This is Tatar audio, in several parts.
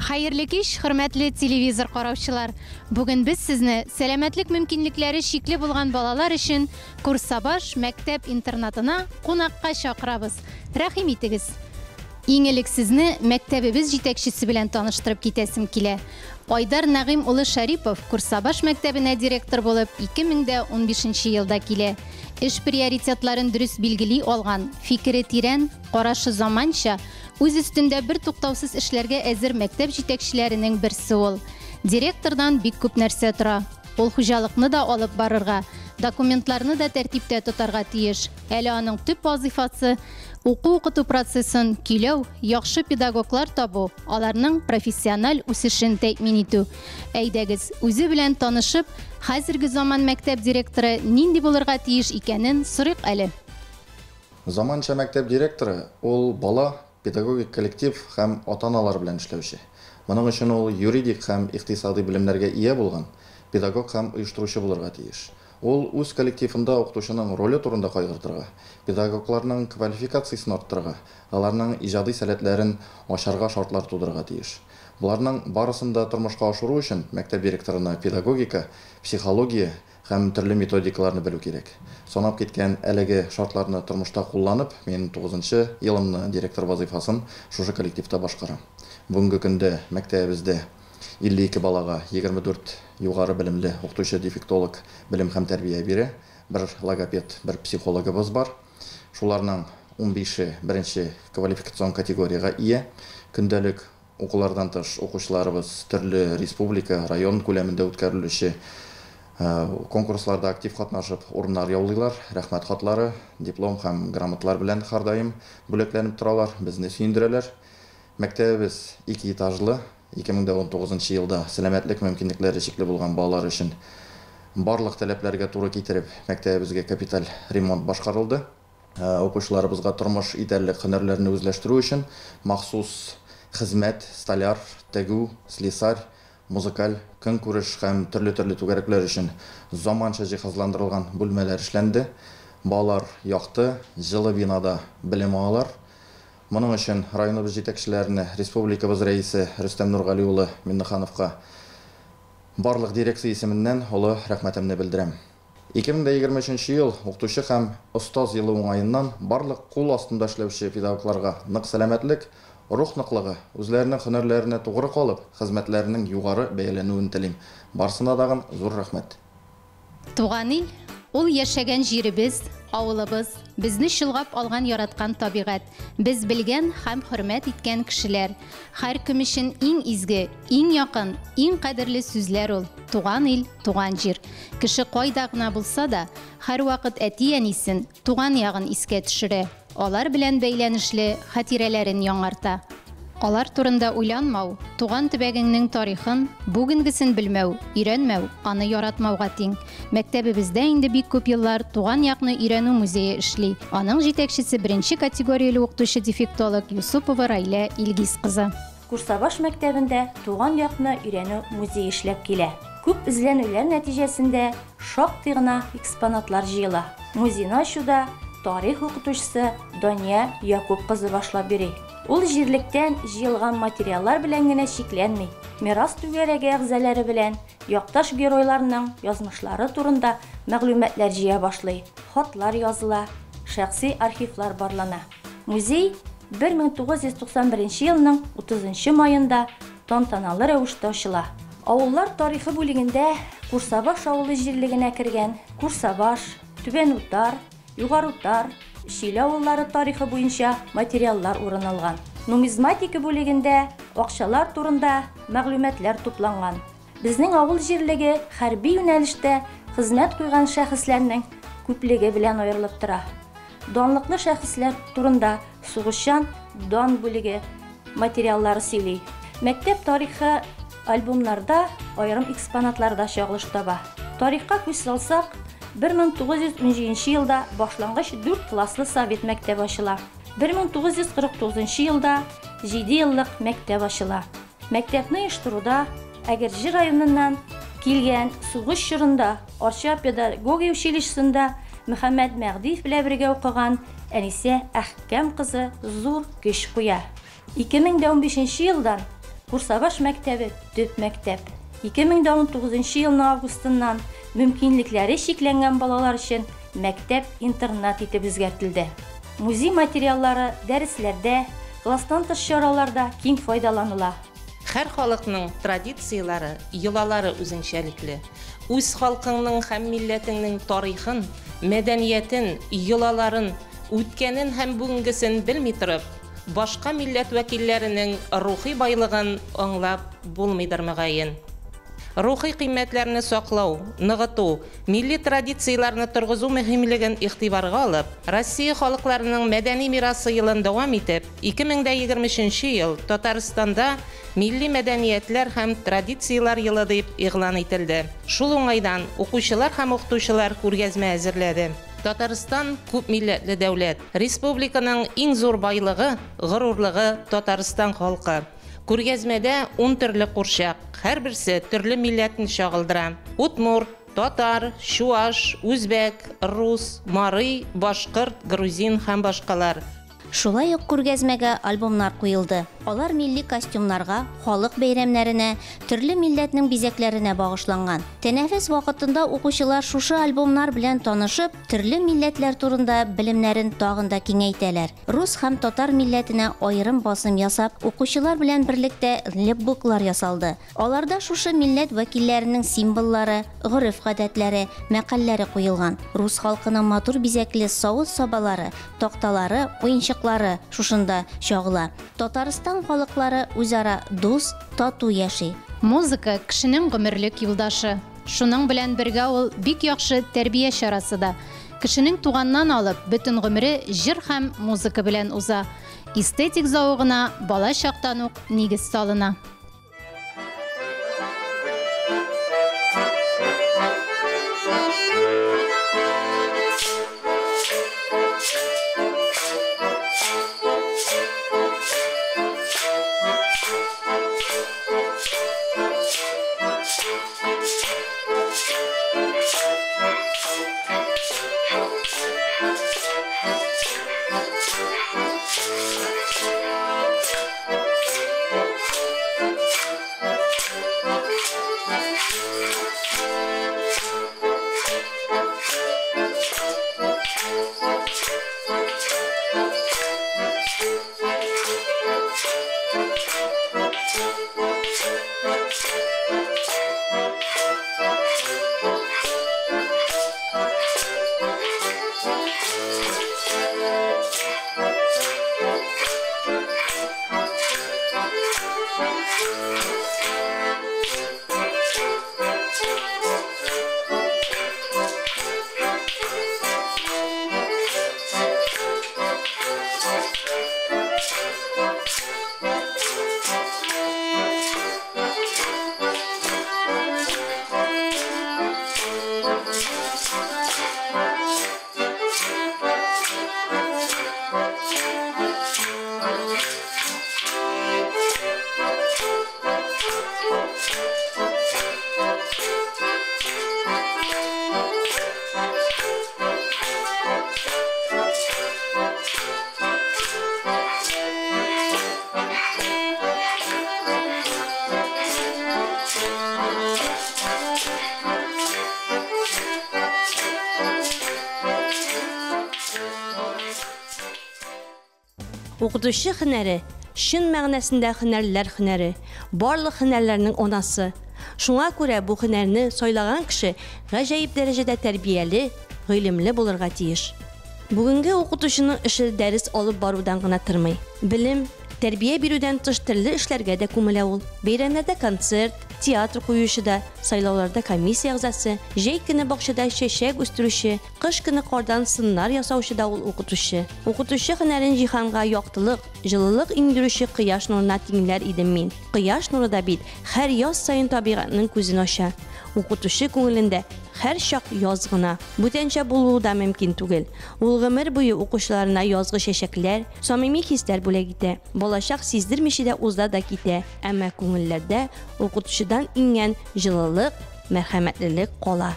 Хәерле кич, хөрмәтле телевизор караучылар. Бүген без сезне сәламәтлек мөмкинлекләре шикле булган балалар өчен Курсабаш мәктәп-интернатына кунакка чакырабыз. Рәхим итегез. Иң элек сезне мәктәбебез җитәкчесе белән таныштырып китәсем килә. Айдар Нәгыйм улы Шарипов Курсабаш мәктәбенә директор булып 2015 елда килә. Эш приоритетларын дөрес билгели алган, фикере тирән, карашы заманча, үз өстендә бер туктаусыз эшләргә әзер мәктәп җитәкчеләренең берсе ул. Директордан бик күп нәрсә тора. Ул хуҗалыкны да алып барырга, документларны да тәртиптә тотарга тиеш. Әле аның төп вазифасы уку-укыту процессын көйләү, яхшы педагоглар табу, аларның профессиональ үсешен тәэмин итү. Әйдәгез, үзе белән танышып, хәзерге заман мәктәп директоры нинди булырга тиеш икәнен сорыйк әле. Заманча мәктәп директоры ул бала, педагогик коллектив һәм ата-аналар белән эшләүче. Моның өчен ул юридик һәм икътисади белемнәргә ия булган педагог һәм оештыручы булырга тиеш. Ул үз коллективында укытучының роле турында кайгыртырга, педагогларның квалификациясын арттырырга, аларның иҗади сәләтләрен ачарга шартлар тудырырга тиеш. Буларның барысын да тормышка ашыру өчен мәктәп директорына педагогика, психология һәм төрле методикаларны белү кирәк. Санап киткән әлеге шартларны тормышта кулланып, мин 9нчы елымны директор вазифасын шушы коллективта башкарам. Бүгенге көндә мәктәбебездә 52 балага 24 югары белемле укытучы-дефектолог белем һәм тәрбия бирә, бер логопед, бер психологыбыз бар. Шуларның 15-е беренче квалификацион категорияга ия. Көндәлек укулардан тыш укучыларыбыз төрле республика, район күләмендә үткәрелүче конкурсларда актив катнашып, урыннар яулыйлар. Рәхмәт хатлары, диплом һәм грамоталар белән һәрдаим бүләкләнеп торалар, безне сөендерәләр. Мәктәбебез 2 этажлы, 2019 елда сәламәтлек мөмкинлекләре шикле булган балалар өчен барлык таләпләргә туры китереп, мәктәбебезгә капиталь ремонт башкарылды. Укучыларыбызга тормыш итәрлек һөнәрләрне үзләштерү өчен махсус хезмәт, столяр, тегү, слесарь, музыкаль, көнкүреш һәм төрле түгәрәкләр өчен заманча җиһазландырылган бүлмәләр эшләнде. Балалар якты, җылы бинада белем алалар. Моның өчен районыбыз җитәкчеләренә, республикабыз рәисе Рөстәм Нургали улы Миннехановка барлык дирекция исеменнән олы рәхмәтемне белдерәм. 2023 ел укытучы һәм остаз елы уңаеннан барлык кул астында эшләүче педагогларга нык сәламәтлек, рух ныклыгы, үзләренең һөнәрләренә тугры калып, хезмәтләренең югары бәяләнүен телим. Барсына дагы зур рәхмәт. Туган ил, ул яшәгән җиребез, авылыбыз, безне чолгап алган яраткан табигать, без белгән һәм хөрмәт иткән кешеләр. Һәркем өчен иң изге, иң якын, иң кадерле сүзләр ул. Туган ил, туган җир. Кеше кайда гына булса да, һәрвакыт әти-әнисен, туган ягын искә төшерә. Алар белән бәйләнешле хатирәләрен яңарта. Алар турында уйланмау, туган төбәгеңнең тарихын, бүгенгесен белмәү, өйрәнмәү, аны яратмауга тиң. Мәктәбебездә инде бик күп еллар туган якны өйрәнү музее эшли. Аның җитәкчесе 1нче категорияле укытучы-дефектолог Юсупова Раилә Илгиз кызы. Курсабаш мәктәбендә туган якны өйрәнү музее эшләп килә. Күп эзләнүләр нәтиҗәсендә шактый гына экспонатлар җыела. Музейны ачуда тарих укытучысы Дания Якуб кызы башлап бирә. Ул җирлектән җыелган материаллар белән генә шикләнми. Мирас түгәрәге әгъзалары белән якташ геройларның язмышлары турында мәгълүматлар җыя башлый. Хатлар языла, шәхси архивлар барлана. Музей 1991 елның 30 маенда тантаналы рәвештә ачыла. Авыллар тарихы бүлегендә Курсабаш авылы җирлегенә кергән Курсабаш, Түбән Утар, Югары Утар, Шилә авыллары тарихы буенча материаллар урын алган. Нумизматика бүлегендә акчалар турында мәгълүматлар тупланган. Безнең авыл җирлеге хәрби юнәлештә хезмәт куйган шәхесләрнең күплеге белән аерылып тора. Данлыклы шәхесләр турында сугышчан дан бүлеге материаллары сөйли. Мәктәп тарихы альбомнарда аерым экспонатларда чагылыш таба. Тарихка күз салсак, 1917 елда башлангыч 4 класслы совет мәктәбе ачыла. 1949 елда 7 еллык мәктәп ачыла. Мәктәпне оештыруда Әгерҗе районыннан килгән сугыш чорында Арча педагогия училищесында Мөхәммәд Мәгъдиев белән бергә укыган Әнисә Әхкәм кызы зур көч куя. 2015 елдан Курсабаш мәктәбе төп мәктәп. 2019 елның августыннан мөмкинлекләре шикләнгән балалар өчен мәктәп-интернат итеп үзгәртелде. Музей материаллары дәресләрдә, класстан тыш чараларда киң файдаланыла. Һәр халыкның традициялары, йолалары үзенчәлекле. Үз халкыңның һәм милләтеңнең тарихын, мәдәниятен, йолаларын, үткәнен һәм бүгенгесен белми торып, башка милләт вәкилләренең рухи байлыгын аңлап булмыйдыр мөгаен. Рухи кыйммәтләрне саклау, ныгыту, милли традицияләрне торгызу мөһимлеген игътибарга алып, Россия халыкларының мәдәни мирасы елын дәвам итеп, 2023 ел Татарстанда милли мәдәниятләр һәм традициялар елы дип игълан ителде. Шул уңайдан укучылар һәм укытучылар күргәзмә әзерләде. Татарстан күп милләтле дәүләт. Республиканың иң зур байлыгы, горурлыгы Татарстан халкы. Күргәзмәдә 10 төрле курчак, һәрберсе төрле милләтне чагылдыра. Удмурт, татар, чуаш, үзбәк, рус, марый, башкорт, грузин һәм башкалар. Шулай ук күргәзмәгә альбомнар куелды. Алар милли костюмнарга, халык бәйрәмнәренә, төрле милләтнең бизәкләренә багышланган. Тәнәфес вакытында укучылар шушы альбомнар белән танышып, төрле милләтләр турында белемнәрен тагын да киңәйтәләр. Рус һәм татар милләтенә аерым басым ясап, укучылар белән берлектә лепбуклар ясалды. Аларда шушы милләт вәкилләренең символлары, гореф-гадәтләре, мәкалләре куелган. Рус халкының матур бизәкле савыт сабалары, такталары, уенчыклары шушында чагыла. Татарстан халыклары үзара дус, тату яши. Музыка кешенең гомерлек юлдашы. Шуның белән бергә ул бик яхшы тәрбия чарасы да. Кешенең туганнан алып, бөтен гомере җыр һәм музыка белән уза. Эстетик зауыгына бала чактан ук нигез салына. Укытучы һөнәре, шын мәгънәсендә һөнәрләр һөнәре, барлык һөнәрләрнең анасы. Шуңа күрә бу һөнәрне сайлаган кеше гаҗәеп дәрәҗәдә тәрбияле, гыйлемле булырга тиеш. Бүгенге укытучының эше дәрес алып барудан гына тормый. Белем, тәрбия бирүдән тыш төрле эшләргә дә күмелә ул. Бәйрәмнәрдә концерт, театр куючы да, сайлауларда комиссия әгъзасы, җәй көне бакчада чәчәк үстерүче, кыш көне кардан сыннар ясаучы да ул укытучы. Укытучы һөнәрен җиһанга яктылык, җылылык индерүче кояш нурына тиңләр идем мин. Кояш нуры да бит һәр яз сайын табигатьнең күзен ача. Укытучы күңелендә һәр чак яз гына. Бүтәнчә булуы да мөмкин түгел. Ул гомер буе укучыларына язгы чәчәкләр, самими хисләр бүләк итә. Балачак сиздермичә дә уза да китә. Әмма күңелләрдә укытучыдан иңгән җылылык, мәрхәмәтлелек кала.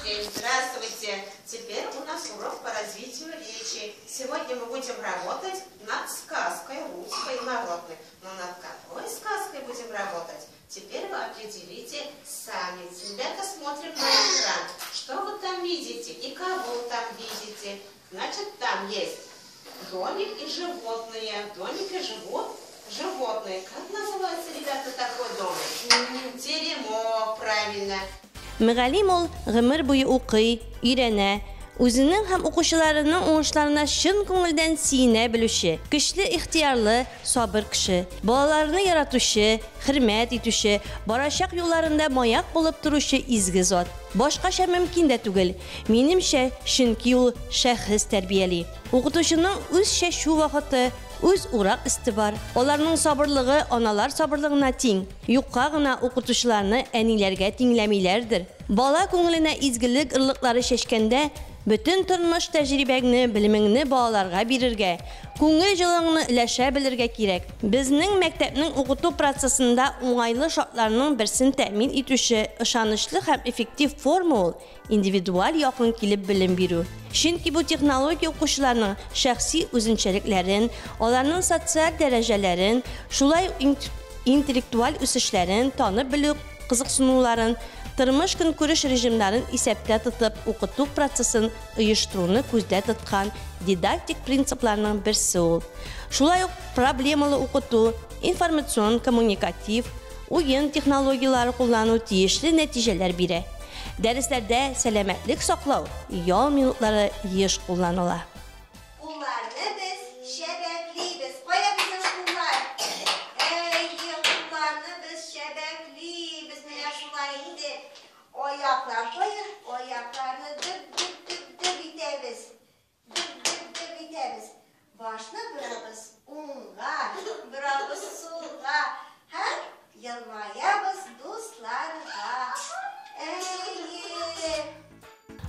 Здравствуйте! Теперь у нас урок по развитию речи. Сегодня мы будем работать над сказкой русской народной. Но над какой? какой сказкой будем работать? Теперь вы определите сами. Ребята смотрят на экран. Что вы там видите и кого там видите? Значит, там есть домик и животные. В домике живут животные. Как называется, ребята, такой домик? Теремок, правильно. Müğəllim ol, ғımыр boyu оқый, үйрənə, özünün həm oxuşularının oğuşlarına şın көңілдән siyinə bilüşü, güçlü, ixtiyarlı, sabır kişi, balalarını yaratışı, hürmet etüşü, baraşaq yollarında mayak bulup duruşu izgi zat. Başqaşa mümkün də tügül. Menimşə, şünki yol şəxs tərbiyəli. Oxutuşunun öz şu vaxtı, öz uraq isti var. Onların sabırlığı analar sabırlığına ting. Yuqqa gına oxutuşlarını ənilərgə dinləməklərdir. Bala көңілінə izgilik ırlıqları şəşkəndə, bütün turmuş təcrübəni, bilimini balalarga verirgə, көңіл жылыңını iləşə bilirgə kirək. Bizning məktəbinin oxutu prosesində oңайлы şartlarının birsin təmin etüşü, ışanışlı həm effektiv forma ol, individual yaxın kilib bilim biru. Çünki bu texnologiya oxuşlarının şəxsi özünçəliklərin, onların sosial dərəcələrin, şulay intellektual üsüşlərin, tanı bilib qızıqsınуların, Tırmış gün көрüş rejimlərin isəbdə tutub oxutuq prosesin uyuşturunu көздә tutqan didaktik prinsiplarının birisi ol. Şulay problemalı oxutu, informasyon, kommunikativ, oyun texnologiyaları kullanı tiyişli nəticələr birə. Dərslərdə sələmətlik saqlav, yol minutları yiyiş kullanıla. Kullarını biz şəbəkliyiz. Qoya bizim kullar. Kullarını biz şəbəkliyiz. Mənə şulay indi. Oyaqlar qoyur. Oyaqlarını düb itəbiz. Düb itəbiz. Başını bırabız unğa, bırabız sulğa. Həm yılmayabız dostlarga.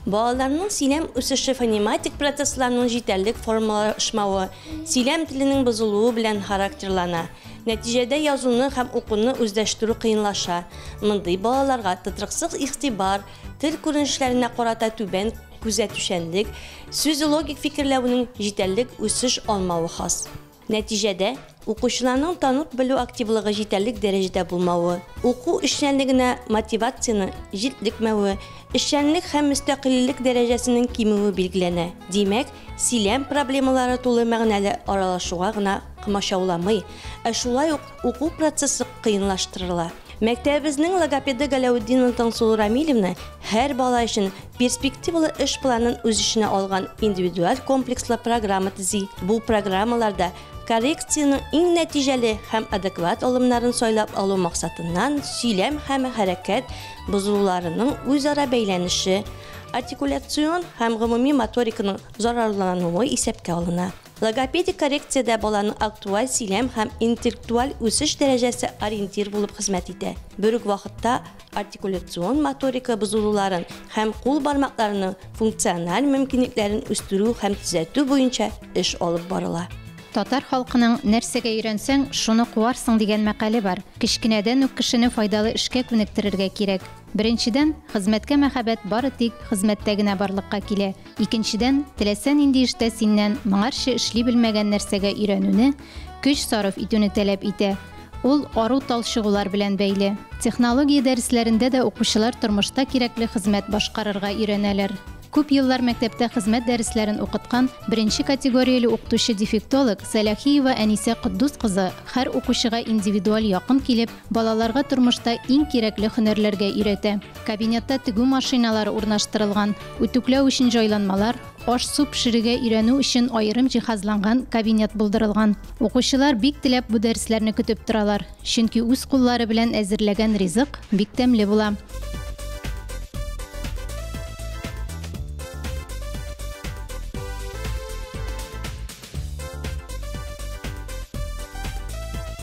Balalarının siləm üsüşü fonematik proseslarının jitəllik formalaşmağı, siləm dilinin bozuluğu bilən xarakterlana. Nəticədə yazını həm oxunu özləşdürü qıyınlaşa. Mındı balalarga tıtırqsız ixtibar, til görünüşlərinə qarata tübən күзәтүшәнлек, сөзологик fikirləvinin jitəllik üsüş olmağı xas. Nəticədə, oxuşularının tanıt bilü aktivlığı jitəllik dərəcədə bulmağı, oxu işlənliğinə motivasiyonu jitlikməvi, işlənlik həm müstəqillik dərəcəsinin kimivi bilgilənə. Demək, siləm problemaları tolu məğnəli aralaşığa gına qımaşavlamay, şulay oxu prosesi qıyınlaşdırıla. Məktəbimizin logopedi Gələuddin Tansulu Ramilevna hər bala üçün perspektivli iş planının öz işinə alğan individual kompleksli proqramı tizi. Bu proqramalarda korreksiyanın ən nəticəli həm adekvat alımların soylab alу maqsadından söyləm həm hərəkət bozulularının özara bəylənişi, artikulyasyon həm ümumi motorikanın zararlanışı isəbkə alına. Logopedik korreksiyada balanın aktual siləm həm intellektual ösüş dərəcəsi orientir bulub xizmət edə. Bürük vaxtda artikulyasyon motorika bozuluların həm qol barmaqlarının funksional mümkünliklərin üstürü həm düzəltü boyunca iş olub barıla. Татар халкының нәрсәгә өйрәнсәң, шуны куарсың дигән мәкале бар. Кичкенәдән үк кешене файдалы эшкә күнектерергә кирәк. Беренчедән, хезмәткә мәхәббәт бары тик хезмәттә генә барлыкка килә. Икенчедән, теләсәң инде эштә синнән моңарчы эшли белмәгән нәрсәгә өйрәнүне, көч сарыф итүне таләп итә. Ул ару талчыгулар белән бәйле. Технология дәресләрендә дә укучылар тормышта кирәкле хезмәт башкарырга өйрәнәләр. Күп еллар мәктәптә хезмәт дәресләрен укыткан беренче категорияле укытучы дефектолог Сәләхиева Әнисә Куддус кызы һәр укучыга индивидуаль якын килеп, балаларга тормышта иң кирәкле һөнәрләргә өйрәтә. Кабинетта тегү машиналары урнаштырылган, үтүкләү өчен җайланмалар, аш-су пешерергә өйрәнү өчен аерым җиһазланган кабинет булдырылган. Укучылар бик теләп бу дәресләрне көтеп торалар, чөнки үз куллары белән әзерләгән ризык бик тәмле була.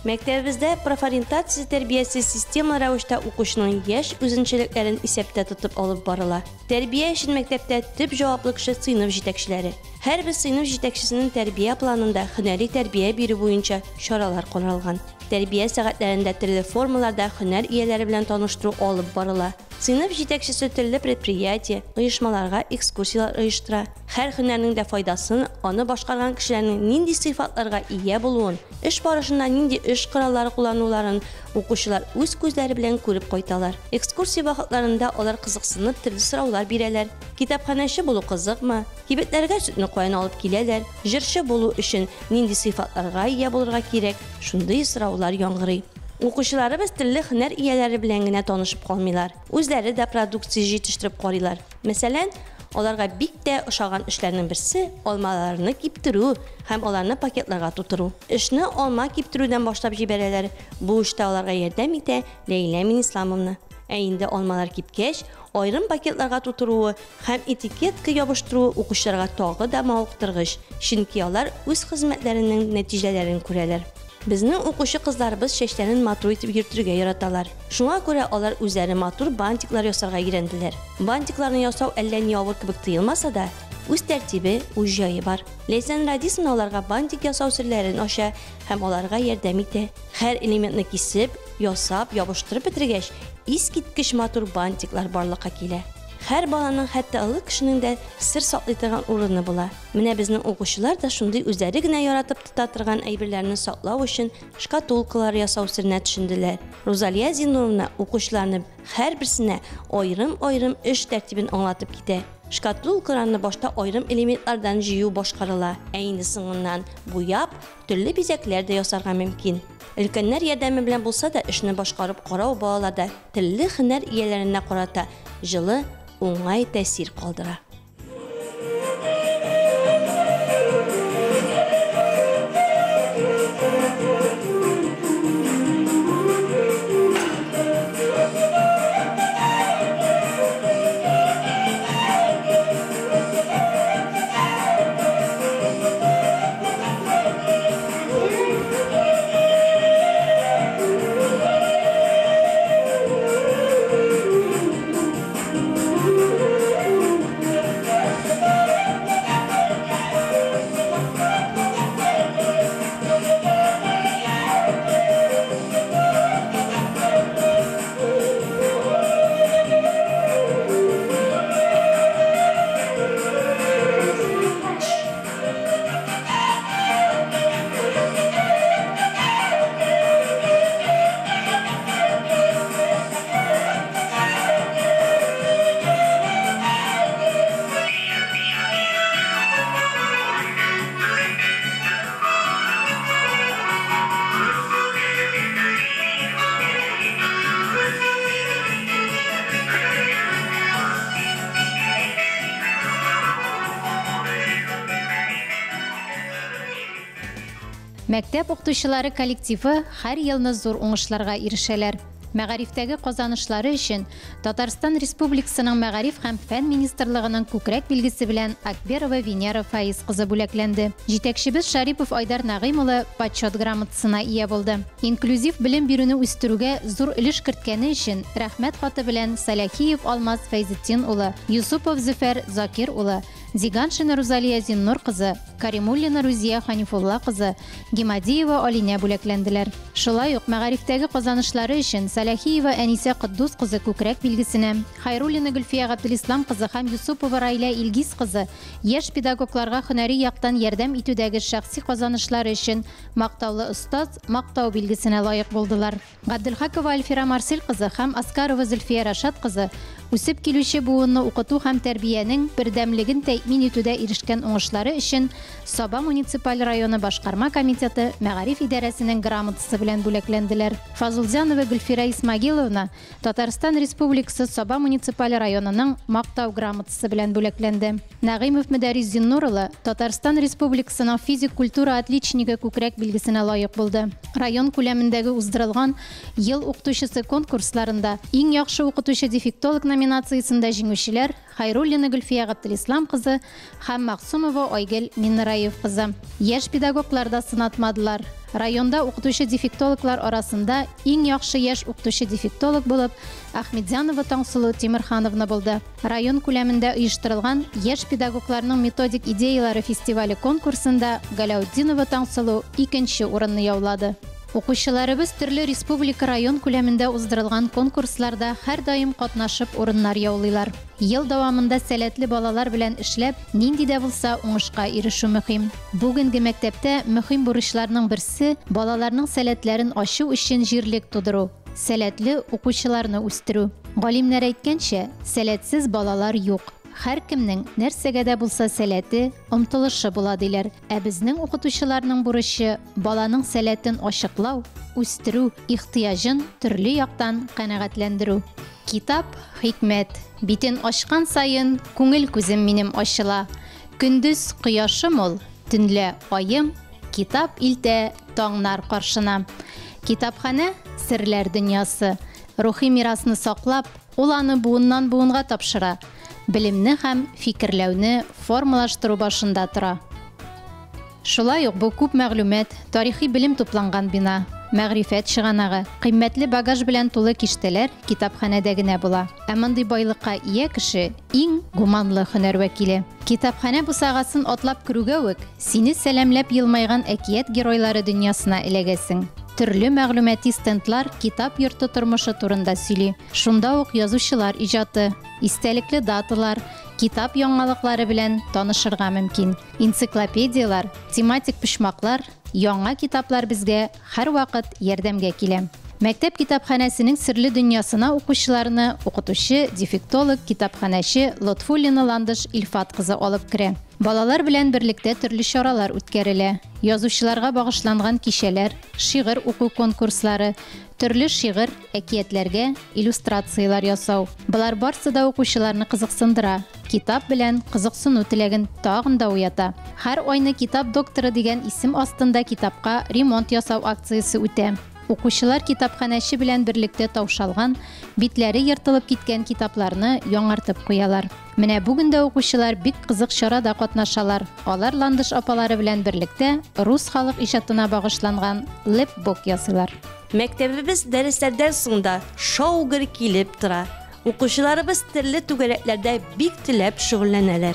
Məktəbimizdə profoorientasiya tərbiyəsi sistema rəvişdə oxuşunun yaş özünçəliklərini isəbdə tutub alıb barıla. Tərbiyə üçün məktəbdə tüp cavablı kişi sınıf жетекçiləri, Her bir sınıf җитәкчесенең тәрбия планында һөнәри тәрбия бирү буенча чаралар каралган. Тәрбия сәгатьләрендә төрле формаларда һөнәр ияләре белән таныштыру алып барыла. Сыйныф җитәкчесе төрле предприятие, оешмаларга экскурсиялар оештыра. Һәр һөнәрнең дә файдасын, аны башкарган кешеләрнең нинди сыйфатларга ия булуын, эш барышында нинди эш кораллары куллануларын укучылар үз күзләре белән күреп кайталар. Экскурсия вакытларында алар кызыксынып төрле сораулар бирәләр. Китапханәче булу кызыкмы? Кибетләргә сөтне каян алып киләләр? Җырчы булу өчен нинди сыйфатларга ия булырга кирәк? Шундый сораулар яңгырый. Укучыларыбыз төрле һөнәр ияләре белән генә танышып калмыйлар. Үзләре дә продукция җитештереп карыйлар. Мәсәлән, аларга бик тә ошаган эшләрнең берсе алмаларны киптерү һәм аларны пакетларга тутыру. Эшне алма киптерүдән башлап җибәрәләр. Бу эштә аларга ярдәм итә Ләйлә Минисламовна. Ә инде алмалар кипкәч, айрым пакетларга тутыруы һәм этикетка ябыштыру укучыларга тагы да мавыктыргыч, чөнки алар үз хезмәтләренең нәтиҗәләрен күрәләр. Безнең укучы кызларыбыз чәчләрен матур итеп йөртергә яраталар. Шуңа күрә алар үзләре матур бантиклар ясарга өйрәнделәр. Бантикларны ясау әллә ни авыр кебек тоелмаса да, үз тәртибе, үз җае бар. Ләйсән Радисовна аларга бантик ясау серләрен ача һәм аларга ярдәм итә. Һәр элементны кисеп, ясап, ябыштырып бетергәч, искиткеч матур бантиклар барлыкка килә. Һәр баланың, хәтта олы кешенең дә сер саклый торган урыны була. Менә безнең укучылар да шундый үзләре генә яратып тота торган әйберләрне саклау өчен шкатулкалар ясау сиренә төшенделәр. Розалия Зинуровна укучыларны һәр берсенә айрым-айрым эш тәртибен аңлатып китә. Шкатулкаларны башта айрым элементлардан җыю башкарыла, ә инде соңыннан буяп, төрле бизәкләр дә ясарга мөмкин. Өлкәннәр ярдәме белән булса да эшне башкарып карау балаларда төрле һөнәр ияләренә карата җылы уңай тәэсир калдыра. Мәктәп укытучылары коллективы һәр елны зур уңышларга ирешәләр. Мәгарифтәге казанышлары өчен Татарстан Республикасының Мәгариф һәм фән министрлыгының күкрәк билгесе белән Акберова Венера Фаиз кызы бүләкләнде. Җитәкчебез Шарипов Айдар Нагыйм улы почет грамотасына ия булды. Инклюзив белем бирүне үстерүгә зур өлеш керткәне өчен рәхмәт хаты белән Салахиев Алмаз Фәйзетдин улы, Юсупов Зөфәр Закир улы, Зиганшина Розалия Зиннур кызы, Каримуллина Рузия Ханифулла кызы, Гимадиева Алиня бүләкләнделәр. Шулай ук мәгарифтәге казанышлары өчен Салахиева Әнисә Кыддус кызы күкрәк билгесенә, Хайруллина Гөлфия Габделислам кызы һәм Юсупова Раилә Илгиз кызы яшь педагогларга һөнәри яктан ярдәм итүдәге шәхси казанышлары өчен мактаулы остаз мактау билгесенә лаек булдылар. Габделхакова Альфира Марсель кызы һәм Аскарова Зөлфия Рашат кызы үсеп килүче буынны укыту һәм тәрбиянең бердәмлеген тәэмин итүдә ирешкән уңышлары өчен Саба муниципаль районы башкарма комитеты мәгариф идарәсенең грамотасы белән бүләкләнделәр. Фазылзянова Гөлфира Исмагиловна Татарстан Республикасы Саба муниципаль районының мактау грамотасы белән бүләкләнде. Нагыймов Мәдәрис Зиннур улы Татарстан Республикасының физик культура отличнигы күкрәк билгесенә лаек булды. Район күләмендәге уздырылган ел укытучысы конкурсларында иң яхшы укытучы дефектолог номинациясында җиңүчеләр Хайруллина Гөлфия Габделислам кызы һәм Максумова Айгөл Минраев кызы. Яшь педагоглар да сынатмадылар. Районда укытучы-дефектологлар арасында иң яхшы яшь укытучы-дефектолог булып Ахмедзянова Таңсылу Тимирхановна булды. Район күләмендә оештырылган яшь педагогларның методик идеялары фестивале конкурсында Галяутдинова Таңсылу 2нче урынны яулады. Укучыларыбыз төрле республика район күләмендә уздырылган конкурсларда һәр даим катнашып урыннар яулыйлар. Ел дәвамында сәләтле балалар белән эшләп, нинди дә булса уңышка ирешү мөһим. Бүгенге мәктәптә мөһим бурычларның берсе балаларның сәләтләрен ачу өчен җирлек тудыру, сәләтле укучыларны үстерү. Галимнәр әйткәнчә, сәләтсез балалар юк. Һәр кемнең нәрсәгә дә булса сәләте, омтылышы була диләр. Ә безнең укытучыларның бурычы баланың сәләтен ачыклау, үстерү, ихтыяҗын төрле яктан канәгатьләндерү. Китап хикмәт. Битен ачкан сайын күңел күзем минем ачыла. Көндүз кояшым ул, төнлә аем, китап илтә таңнар каршына. Китапханә серләр дөньясы. Рухи мирасны саклап, ул аны буыннан буынга тапшыра. Билимне һәм фикерләүне формалаштыру башында тора. Шулай ук бу күп мәгълүмат, тарихи билим тупланган бина, мәгърифәт чыганагы, кыйммәтле багаж белән тулы киштәләр китапханәдә генә була. Ә мондый байлыкка ия кеше иң гуманлы һөнәр вәкиле. Китапханә бусагасын атлап керүгә үк сине сәламләп елмайган әкият геройлары дөньясына эләгәсең. Төрле мәгълүмати стендлар китап йорты тормышы турында сөйли. Шунда ук язучылар иҗаты, истәлекле даталар, китап яңалыклары белән танышырга мөмкин. Энциклопедиялар, тематик почмаклар, яңа китаплар безгә һәрвакыт ярдәмгә килә. Мәктәп китапханәсенең серле дөньясына укучыларны укытучы, дефектолог, китапханәче Лотфуллина Ландыш Илфат кызы алып керә. Балалар белән берлектә төрле чаралар үткәрелә. Язучыларга багышланган кичәләр, шигырь уку конкурслары, төрле шигырь, әкиятләргә иллюстрациялар ясау. Булар барсы да укучыларны кызыксындыра. Китап белән кызыксыну теләген тагын да уята. Һәр айны китап докторы дигән исем астында китапка ремонт ясау акциясе үтә. Укучылар китапханәче белән берлектә таушалган, битләре йыртылып киткән китапларны яңартып куялар. Менә бүген дә укучылар бик кызык чарада катнашалар. Алар Ландыш апалары белән берлектә рус халык иҗатына багышланган лепбук ясыйлар. Мәктәбебез дәресләрдән соңда шаугыр килеп тора. Укучыларыбыз төрле түгәрәкләрдә бик теләп шөгыльләнәләр.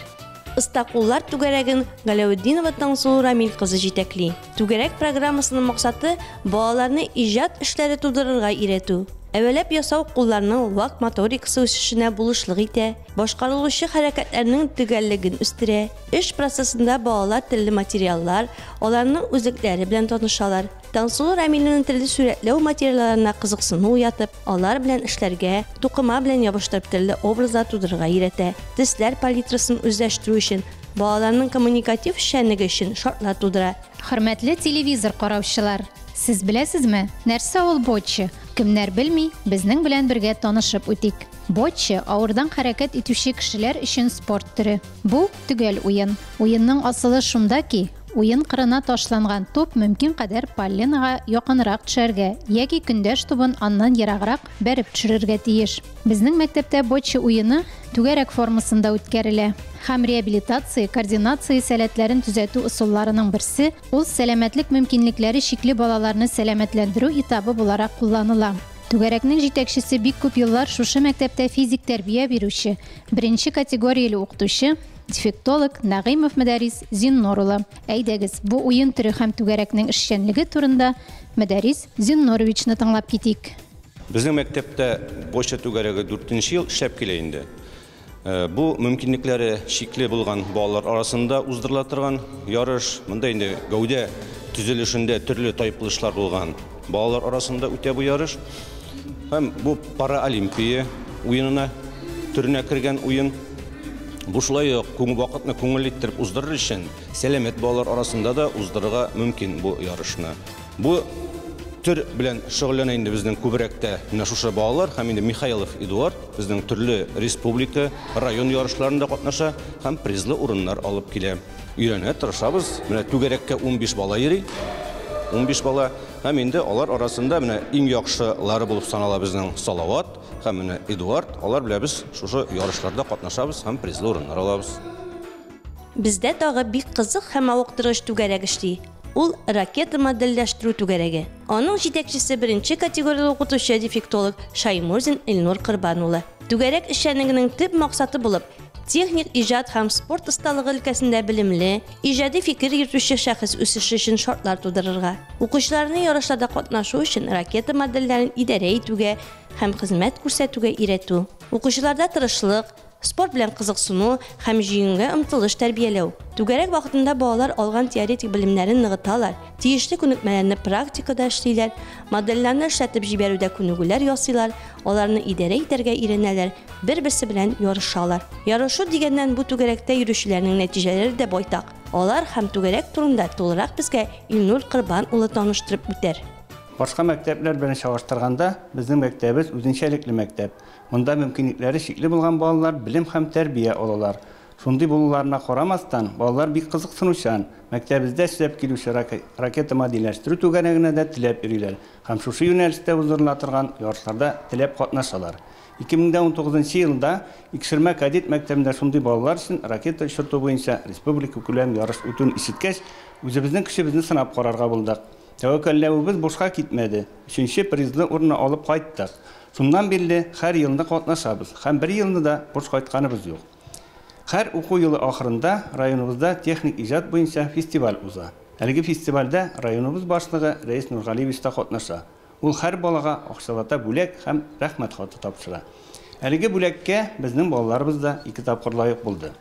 Истакуллар түгәрәген Галяутдинова Таңсылу Рамил кызы җитәкли. Түгәрәк программасының максаты балаларны иҗат эшләре тудырырга өйрәтү. Әвәләп ясау кулларның вак моторикасы үсешенә булышлык итә, башкарылучы хәрәкәтләрнең төгәллеген үстерә. Эш процессында балалар телле материаллар, аларның үзәкләре белән танышалар. Таңсылу Рамилнең телле сурәтләү материалларына кызыксыну уятып, алар белән эшләргә, тукыма белән ябыштырып телле образлар тудырырга өйрәтә. Төсләр палитрасын үзләштерү өчен, балаларның коммуникатив эшчәнлеге өчен шартлар тудыра. Хөрмәтле телевизор караучылар, сез беләсезме, нәрсә ул ботчы? Кемнәр белми, безнең белән бергә танышып үтик. Ботчы авырдан хәрәкәт итүче кешеләр өчен спорт төре. Бу төгәл уен. Уенның асылы шунда ки, уен кырына ташланган туп мөмкин кадәр полленага якынрак төшәргә, яки көндәш тубын аннан ераграк бәреп төшерергә тиеш. Безнең мәктәптә ботчы уены түгәрәк формасында үткәрелә. Һәм реабилитация, координация сәләтләрен төзәтү ысулларының берсе ул сәламәтлек мөмкинлекләре шикле балаларны сәламәтләндерү этабы буларак кулланыла. Түгәрәкнең җитәкчесе бик күп еллар шушы мәктәптә физик тәрбия бирүче, беренче категорияле укытучы, дефектолог Нагыймов Мәдәрис Зиннур улы. Әйдәгез, бу уен төре һәм түгәрәкнең эшчәнлеге турында Мәдәрис Зиннуровичны тыңлап китик. Безнең мәктәптә ботчы түгәрәге 4нче ел эшләп килә инде. Бу мөмкинлекләре шикле булган балалар арасында уздырыла торган ярыш, монда инде гәүдә төзелешендә төрле тайпылышлар булган. Балалар арасында үтә бу ярыш. Һәм бу параолимпия уенына төренә кергән уен. Бу шулай ук вакытны күңел иттереп уздырыр өчен сәламәт балалар арасында да уздырырга мөмкин бу ярышны. Бу төр белән шөгыльләнә инде безнең күбрәктә менә шушы балалар һәм инде Михайлов Эдуард безнең төрле республика, район ярышларында катнаша һәм призлы урыннар алып килә. Өйрәнә тырышабыз. Менә түгәрәккә 15 бала йөри. 15 бала һәм инде алар арасында менә иң яхшылары булып санала безнең Салават һәм менә Эдуард, алар белән без шушы ярышларда катнашабыз һәм призлы урыннар алабыз. Бездә тагы бик кызык һәм мавыктыргыч түгәрәк эшли. Ул ракета модельләштерү түгәрәге. Аның җитәкчесе беренче категорияле укытучы дефектолог Шаймурзин Илнур Кырбан улы. Түгәрәк эшчәнлегенең төп максаты булып, техник иҗат һәм спорт осталыгы өлкәсендә белемле, иҗади фикер йөртүче шәхес үсеше өчен шартлар тудырырга, укучыларны ярышларда катнашу өчен ракета модельләрен идарә итүгә һәм хезмәт күрсәтүгә өйрәтү, укучыларда тырышлык, спорт белән кызыксыну һәм җиңүгә омтылыш тәрбияләү. Түгәрәк вакытында балалар алган теоретик белемнәрен ныгыталар, тиешле күнекмәләрне практикада эшлиләр, модельләрне эшләтеп җибәрүдә күнегүләр ясыйлар, аларны идарә итәргә өйрәнәләр, бер-берсе белән ярышалар. Ярышу дигәннән бу түгәрәктә йөрүчеләрнең нәтиҗәләре дә байтак. Алар һәм түгәрәк турында тулырак безгә Илнур Кырбан улы таныштырып үтәр. Башка мәктәпләр белән чагыштырганда, безнең мәктәбебез үзенчәлекле мәктәп. Монда мөмкинлекләре шикле булган балалар белем һәм тәрбия алалар. Шундый булуларына карамастан, балалар бик кызыксынучан. Мәктәбездә эшләп килүче ракета модельләштерү түгәрәгенә дә теләп йөриләр һәм шушы юнәлештә узырыла торган ярышларда теләп катнашалар. 2019 елда Икшермә кадет мәктәбендә шундый балалар өчен ракета очырту буенча республика күләм ярыш үтүен ишеткәч, үзебезнең көчебезне сынап карарга булдык. Тәвәккәлләүебез бушка китмәде. 3нче призлы урынны алып кайттык. Шуннан бирле һәр елны катнашабыз һәм бер елны да буш кайтканыбыз юк. Һәр уку елы ахырында районыбызда техник иҗат буенча фестиваль уза. Әлеге фестивальдә районыбыз башлыгы Рәис Нургалиевич та катнаша. Ул һәр балага акчалата бүләк һәм рәхмәт хаты тапшыра. Әлеге бүләккә безнең балаларыбыз да 2 тапкыр лаек булды.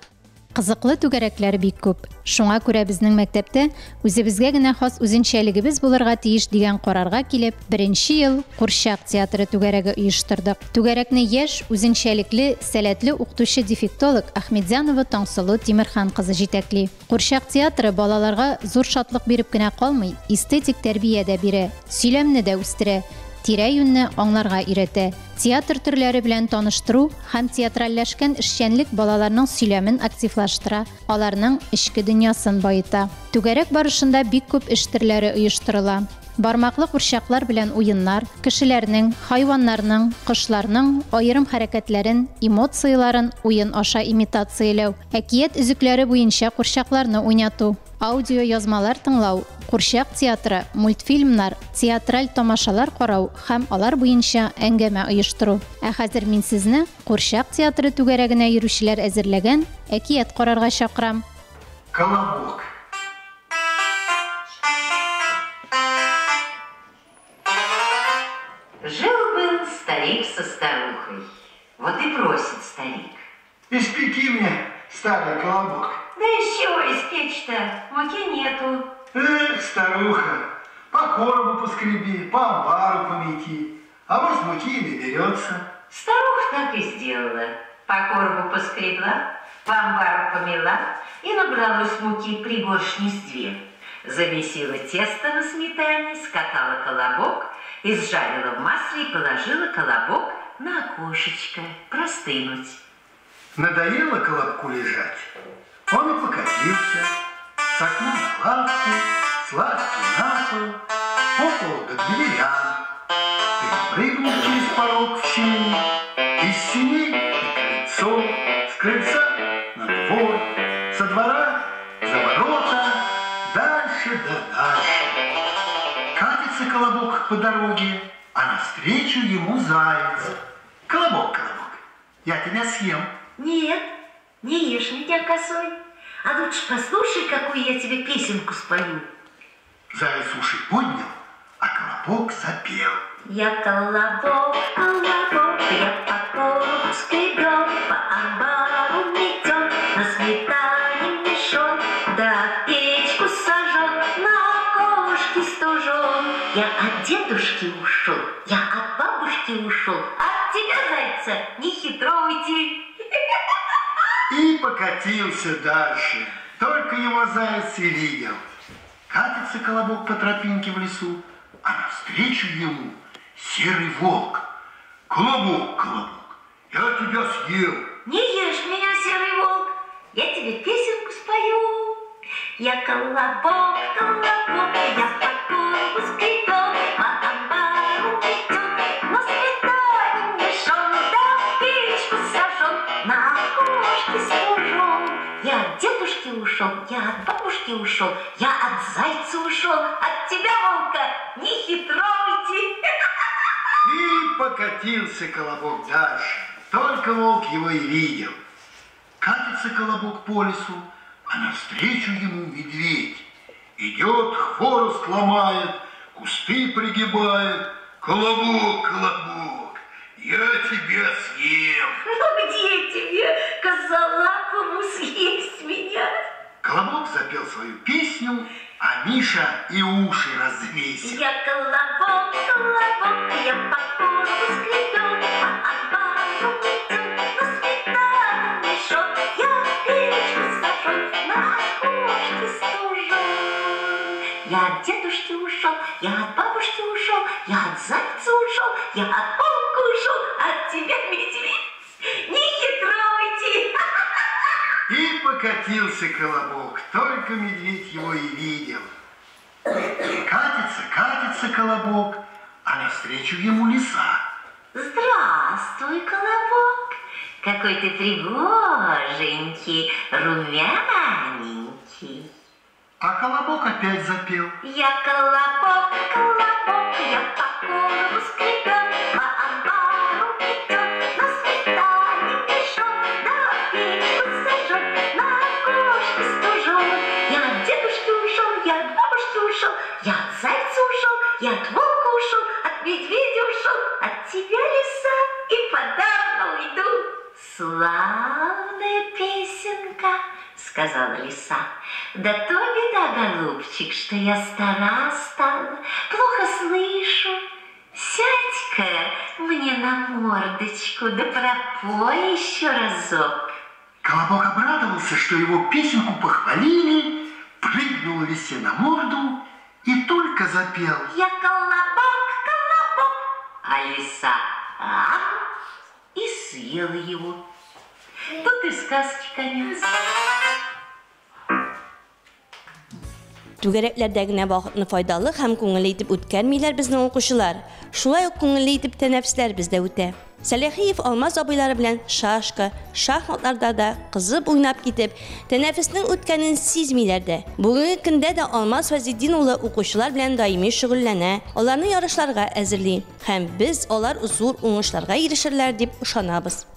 Кызыклы түгәрәкләр бик күп. Шуңа күрә безнең мәктәптә үзебезгә генә хас үзенчәлегебез булырга тиеш дигән карарга килеп, 1нче ел Курчак театры түгәрәге оештырдык. Түгәрәкне яшь, үзенчәлекле, сәләтле укытучы дефектолог Әхмәтҗанова Таңсылу Тимерхан кызы җитәкли. Курчак театры балаларга зур шатлык биреп кенә калмый, эстетик тәрбия дә бирә, сөйләмне дә үстерә. Тирә-юньне аңларга өйрәтә. Театр төрләре белән таныштыру һәм театральләшкән эшчәнлек балаларның сөйләмен активлаштыра, аларның эчке дөньясын байыта. Түгәрәк барышында бик күп эш төрләре оештырыла. Бармаклы курчаклар белән уеннар, кешеләрнең, хайваннарның, кошларның аерым хәрәкәтләрен, эмоцияларын уен аша имитацияләү, әкият өзекләре буенча курчакларны уйнату, аудио язмалар тыңлау, Курчак театры, мультфильмнар, театраль тамашалар карау һәм алар буенча әңгәмә оештыру. Ә хәзер мин сезне Курчак театры түгәрәгенә йөрүчеләр әзерләгән әкият карарга чакырам. Колобок. Жил-был старик со старухой. Вот и просит старик. Испеки мне, старый колобок. Да еще испечь-то, муки нету. Эх, старуха, по коробу поскреби, по амбару помети, а может муки и наберется. Старуха так и сделала. По коробу поскребла, по амбару помела и набралась муки пригоршни с 2. Замесила тесто на сметане, скатала колобок, изжарила в масле и положила колобок на окошечко простынуть. Надоело колобку лежать, он и покатился. С окна на лавку, с лавки на пол, по полу к дверям. Перепрыгнул через порог в щели, из синей на крыльцо, с крыльца на двор, со двора за ворота, дальше да дальше. Катится колобок по дороге, а навстречу ему заяц. Колобок, колобок, я тебя съем. Нет, не ешь меня косой. А лучше послушай, какую я тебе песенку спою. Заяц уши поднял, а колобок запел. Я колобок, колобок, я по коробу скребем, по амбару метем, на сметане мешон, да печку сожжем, на окошке стужем. Я от дедушки ушел, я от бабушки ушел, от тебя, зайца, не хитро уйти. И покатился дальше. Только его заяц и видел. Катится колобок по тропинке в лесу, а навстречу ему серый волк. Колобок, колобок, я тебя съел. Не ешь меня, серый волк, я тебе песенку спою. Я колобок, колобок, я по коробу скребем, по амбару метем, на сметане мешон, ушел, я от зайца ушел, от тебя, волка, не хитруйте. И покатился колобок дальше. Только волк его и видел. Катится колобок по лесу, а навстречу ему медведь. Идет, хворост ломает, кусты пригибает. Колобок, колобок, я тебя съем. Ну где тебе, козолапому, съесть меня? Колобок запел свою песню, а Миша и уши развесил. Я колобок, колобок, я по кожу скребет, по амбару идет, на сметану мешок. Я печку сожжет, на окошке стужет. Я от дедушки ушел, я от бабушки ушел, я от зайца ушел, я от волка ушел, от тебя, медведь, не хитруйте. И покатился колобок, только медведь его и видел. Катится, катится колобок, а навстречу ему лиса. Здравствуй, колобок, какой ты пригоженький, румяненький. А колобок опять запел. Я колобок, колобок, я по колу скребет, по амбару идет, на сметане мешок, да печку сожжет, на окошке стужет. Я от дедушки ушел, я от бабушки ушел, я от зайца ушел, я от волка ушел, от медведя ушел, от тебя, лиса, и подавно уйду. Славная песенка, сказала лиса. Да то беда, голубчик, что я стара стала, плохо слышу. Сядь-ка мне на мордочку, да пропой еще разок. Колобок обрадовался, что его песенку похвалили, прыгнул лисе на морду и только запел. Я колобок, колобок, а лиса и съела его. Тут и сказки конец. Түгәрәкләрдә генә вакытны файдалы һәм күңелле итеп үткәрмиләр безнең укучылар. Шулай ук күңелле итеп тәнәфесләр бездә үтә. Сәләхиев Алмаз абыйлары белән шашка, шахматларда да кызып уйнап китеп, тәнәфеснең үткәнен сизмиләр дә. Бүгенге көндә дә Алмаз Фазиддин улы укучылар белән даими шөгыльләнә, аларны ярышларга әзерли һәм без алар зур уңышларга ирешерләр дип ышанабыз.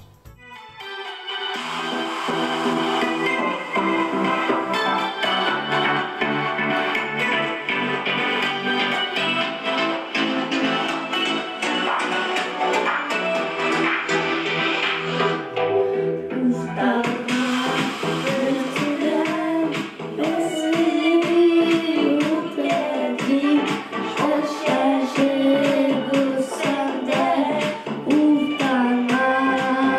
Uftana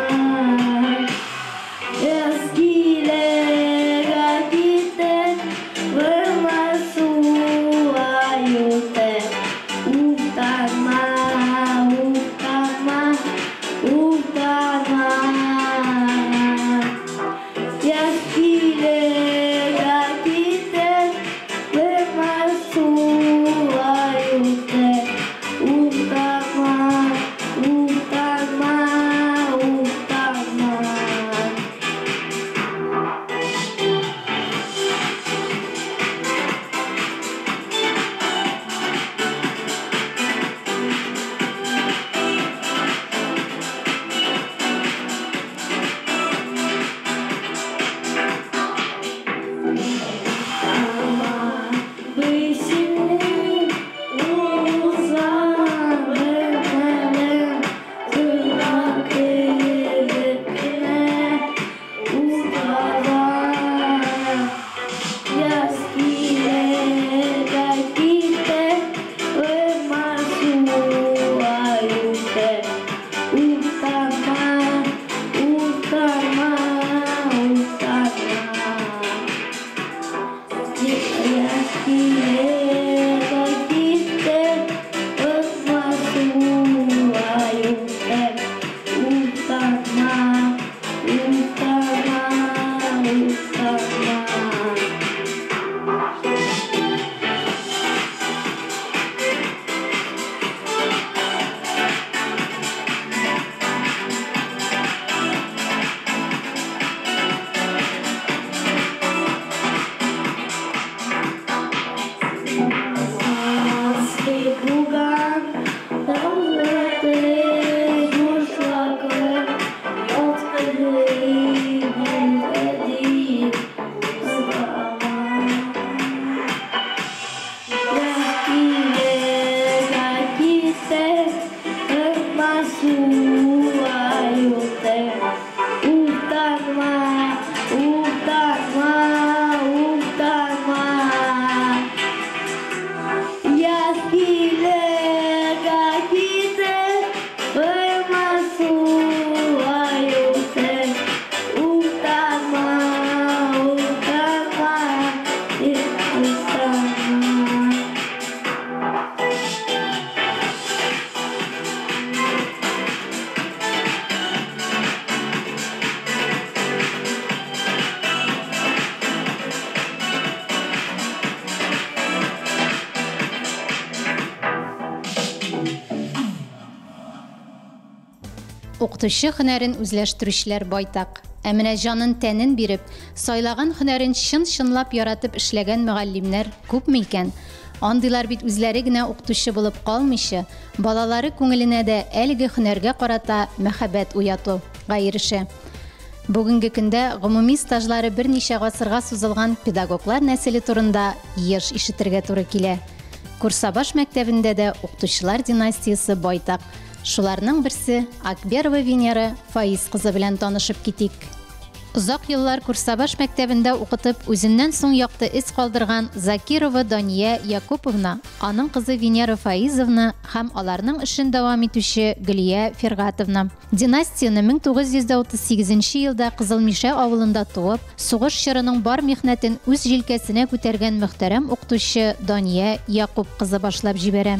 укытучы һөнәрен үзләштерүчеләр байтак. Ә менә җанын тәнен биреп, сайлаган һөнәрен чын-чынлап яратып эшләгән мөгаллимнәр күпме икән? Андыйлар бит үзләре генә укытучы булып калмыйча, балалары күңеленә дә әлеге һөнәргә карата мәхәббәт уятуга ирешә. Бүгенге көндә гомуми стажлары берничә гасырга сузылган педагоглар нәселе турында еш ишетергә туры килә. Курсабаш мәктәбендә дә укытучылар династиясы байтак. Шуларның берсе Акберова Венера Фаиз кызы белән танышып китик. Узак еллар Курсабаш мәктәбендә укытып, үзеннән соң якты эз калдырган Закирова Дания Якуповна, аның кызы Венера Фаизовна һәм аларның эшен дәвам итүче Гөлия Фергатовна. Династияны 1938 елда Кызылмишә авылында туып, сугыш чорының бар михнәтен үз җилкәсенә күтәргән мөхтәрәм укытучы Дания Якуп кызы башлап җибәрә.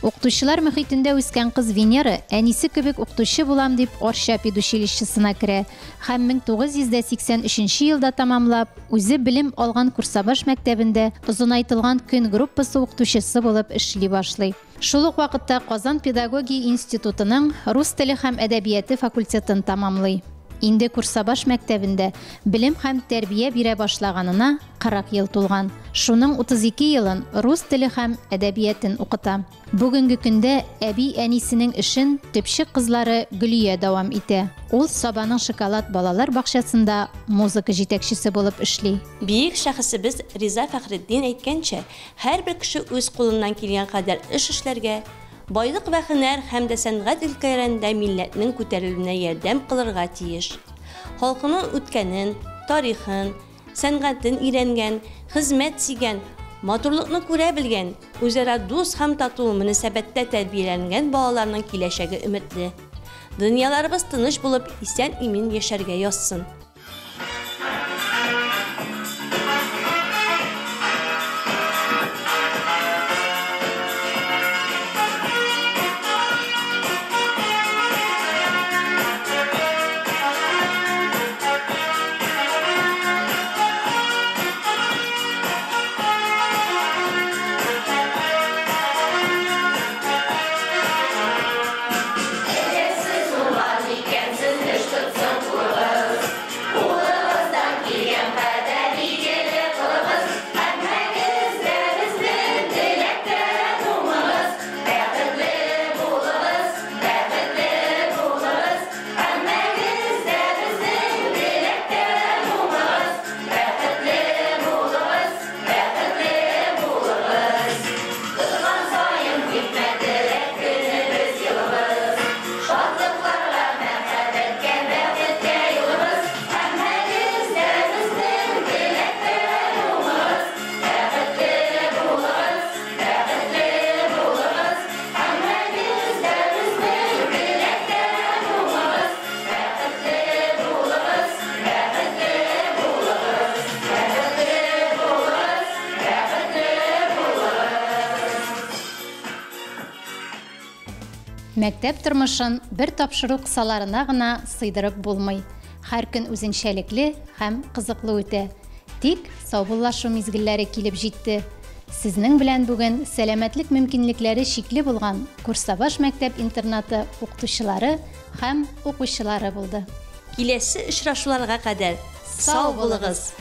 Укытучылар мөхитендә үскән кыз Венера әнисе кебек укытучы булам дип Орча педучилищесына керә һәм 1983 елда тамамлап, үзе белем алган Курсабаш мәктәбендә озынайтылган көн группасы укытучысы булып эшли башлый. Шул ук вакытта Казан педагогия институтының рус теле һәм әдәбияты факультетын тамамлый. Инде Курсабаш мәктәбендә белем һәм тәрбия бирә башлаганына 40 ел тулган. Шуның 32 елын рус теле һәм әдәбиятын укыта. Бүгенге көндә әби әнисенең эшен төпчек кызлары Гөлия дәвам итә. Ул Сабаның шоколад балалар бакчасында музыка җитәкчесе булып эшли. Бийек шәхесебез Риза Фәхретдин әйткәнчә, һәрбер кеше үз кулыннан килгән кадәр эш эшләргә, байлык вә һөнәр һәм дә сәнгать өлкәләрендә милләтнең күтәрелүенә ярдәм кылырга тиеш. Халкының үткәнен, тарихын, сәнгатен өйрәнгән, хезмәт сигән, матурлыкны күрә белгән, үзара дус һәм тату мөнәсәбәттә тәрбияләнгән балаларның киләчәге өметле. Дөньяларыбыз тыныч булып, исән-имин яшәргә язсын. Мәктәп тормышын бер тапшыру кысаларына гына сыйдырып булмый. Һәр көн үзенчәлекле һәм кызыклы үтә. Тик саубуллашу мизгелләре килеп җитте. Сезнең белән бүген сәламәтлек мөмкинлекләре шикле булган Курсабаш мәктәп-интернаты укытучылары һәм укучылары булды. Киләсе очрашуларга кадәр сау булыгыз.